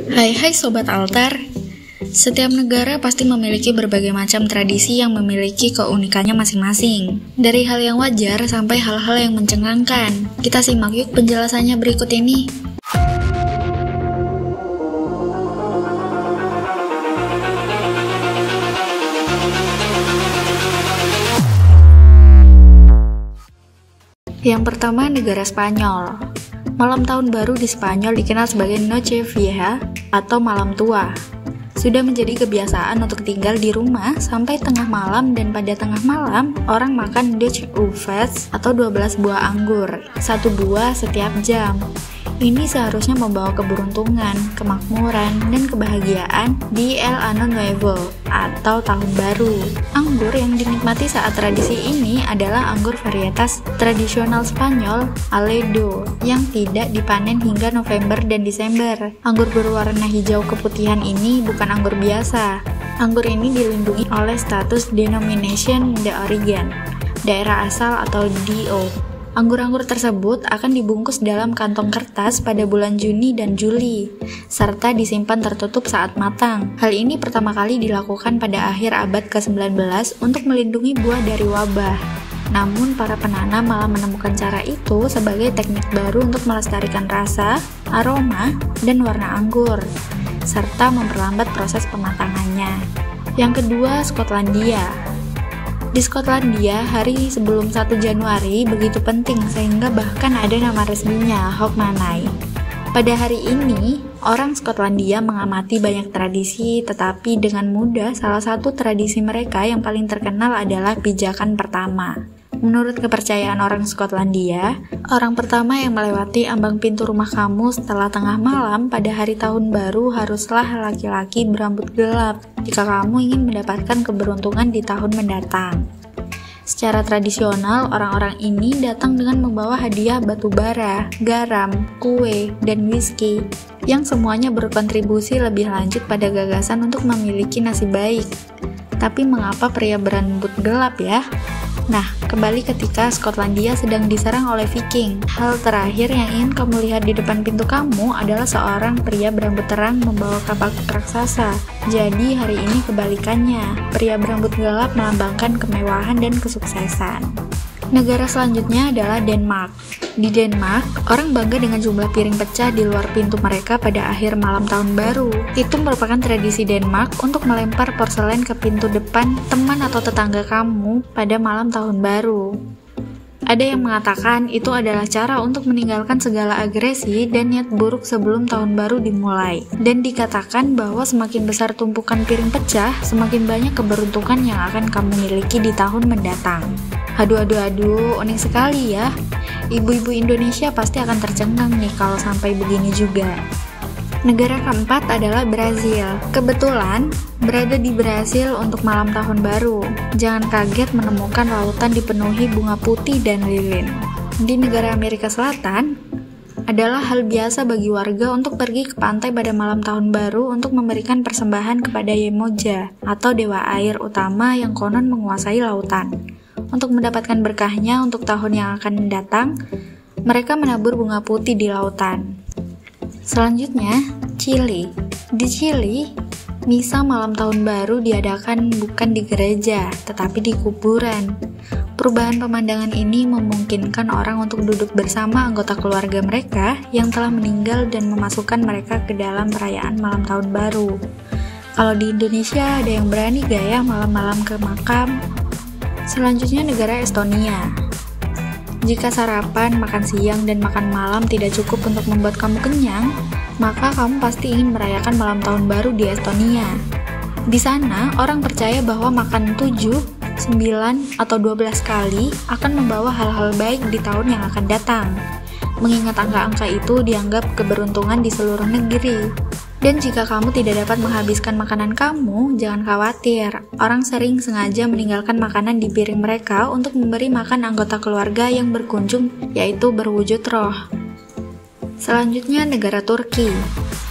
Hai Sobat Altar. Setiap negara pasti memiliki berbagai macam tradisi yang memiliki keunikannya masing-masing. Dari hal yang wajar sampai hal-hal yang mencengangkan. Kita simak yuk penjelasannya berikut ini. Yang pertama, negara Spanyol. Malam tahun baru di Spanyol dikenal sebagai Noche Vieja atau malam tua. Sudah menjadi kebiasaan untuk tinggal di rumah sampai tengah malam, dan pada tengah malam orang makan Dutch uvas atau 12 buah anggur, satu buah setiap jam. Ini seharusnya membawa keberuntungan, kemakmuran, dan kebahagiaan di El Año Nuevo atau tahun baru. Anggur yang dinikmati saat tradisi ini adalah anggur varietas tradisional Spanyol Aledo yang tidak dipanen hingga November dan Desember. Anggur berwarna hijau keputihan ini bukan anggur biasa. Anggur ini dilindungi oleh status Denomination de Origen, daerah asal atau DO. Anggur-anggur tersebut akan dibungkus dalam kantong kertas pada bulan Juni dan Juli, serta disimpan tertutup saat matang. Hal ini pertama kali dilakukan pada akhir abad ke-19 untuk melindungi buah dari wabah. Namun, para penanam malah menemukan cara itu sebagai teknik baru untuk melestarikan rasa, aroma, dan warna anggur, serta memperlambat proses pematangannya. Yang kedua, Skotlandia. Di Skotlandia, hari sebelum 1 Januari begitu penting sehingga bahkan ada nama resminya, Hogmanay. Pada hari ini, orang Skotlandia mengamati banyak tradisi, tetapi dengan mudah salah satu tradisi mereka yang paling terkenal adalah pijakan pertama. Menurut kepercayaan orang Skotlandia, orang pertama yang melewati ambang pintu rumah kamu setelah tengah malam pada hari tahun baru haruslah laki-laki berambut gelap jika kamu ingin mendapatkan keberuntungan di tahun mendatang. Secara tradisional, orang-orang ini datang dengan membawa hadiah batu bara, garam, kue, dan whisky, yang semuanya berkontribusi lebih lanjut pada gagasan untuk memiliki nasib baik. Tapi mengapa pria berambut gelap ya? Nah, kembali ketika Skotlandia sedang diserang oleh Viking. Hal terakhir yang ingin kamu lihat di depan pintu kamu adalah seorang pria berambut terang membawa kapak raksasa. Jadi hari ini kebalikannya, pria berambut gelap melambangkan kemewahan dan kesuksesan. Negara selanjutnya adalah Denmark. Di Denmark, orang bangga dengan jumlah piring pecah di luar pintu mereka pada akhir malam tahun baru. Itu merupakan tradisi Denmark untuk melempar porselen ke pintu depan teman atau tetangga kamu pada malam tahun baru. Ada yang mengatakan itu adalah cara untuk meninggalkan segala agresi dan niat buruk sebelum tahun baru dimulai. Dan dikatakan bahwa semakin besar tumpukan piring pecah, semakin banyak keberuntungan yang akan kamu miliki di tahun mendatang. Aduh, unik sekali ya. Ibu-ibu Indonesia pasti akan tercengang nih kalau sampai begini juga. Negara keempat adalah Brazil. Kebetulan, berada di Brazil untuk malam tahun baru. Jangan kaget menemukan lautan dipenuhi bunga putih dan lilin. Di negara Amerika Selatan, adalah hal biasa bagi warga untuk pergi ke pantai pada malam tahun baru untuk memberikan persembahan kepada Yemoja, atau dewa air utama yang konon menguasai lautan. Untuk mendapatkan berkahnya untuk tahun yang akan datang, mereka menabur bunga putih di lautan. Selanjutnya, Chili. Di Chili, misa malam tahun baru diadakan bukan di gereja, tetapi di kuburan. Perubahan pemandangan ini memungkinkan orang untuk duduk bersama anggota keluarga mereka yang telah meninggal dan memasukkan mereka ke dalam perayaan malam tahun baru. Kalau di Indonesia, ada yang berani gak ya malam-malam ke makam? Selanjutnya, negara Estonia. Jika sarapan, makan siang, dan makan malam tidak cukup untuk membuat kamu kenyang, maka kamu pasti ingin merayakan malam tahun baru di Estonia. Di sana, orang percaya bahwa makan 7, 9, atau 12 kali akan membawa hal-hal baik di tahun yang akan datang. Mengingat angka-angka itu dianggap keberuntungan di seluruh negeri. Dan jika kamu tidak dapat menghabiskan makanan kamu, jangan khawatir. Orang sering sengaja meninggalkan makanan di piring mereka untuk memberi makan anggota keluarga yang berkunjung, yaitu berwujud roh. Selanjutnya, negara Turki.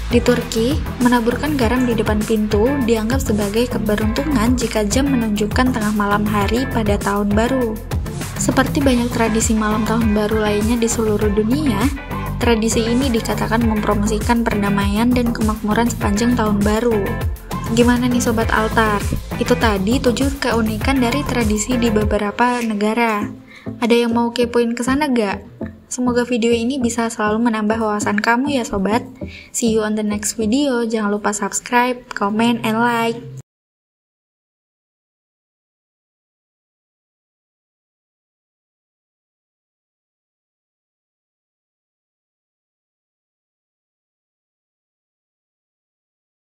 Di Turki, menaburkan garam di depan pintu dianggap sebagai keberuntungan jika jam menunjukkan tengah malam hari pada tahun baru. Seperti banyak tradisi malam tahun baru lainnya di seluruh dunia, Tradisi ini dikatakan mempromosikan perdamaian dan kemakmuran sepanjang tahun baru. Gimana nih Sobat Altar? Itu tadi 7 keunikan dari tradisi di beberapa negara. Ada yang mau kepoin kesana gak? Semoga video ini bisa selalu menambah wawasan kamu ya Sobat. See you on the next video. Jangan lupa subscribe, comment, and like.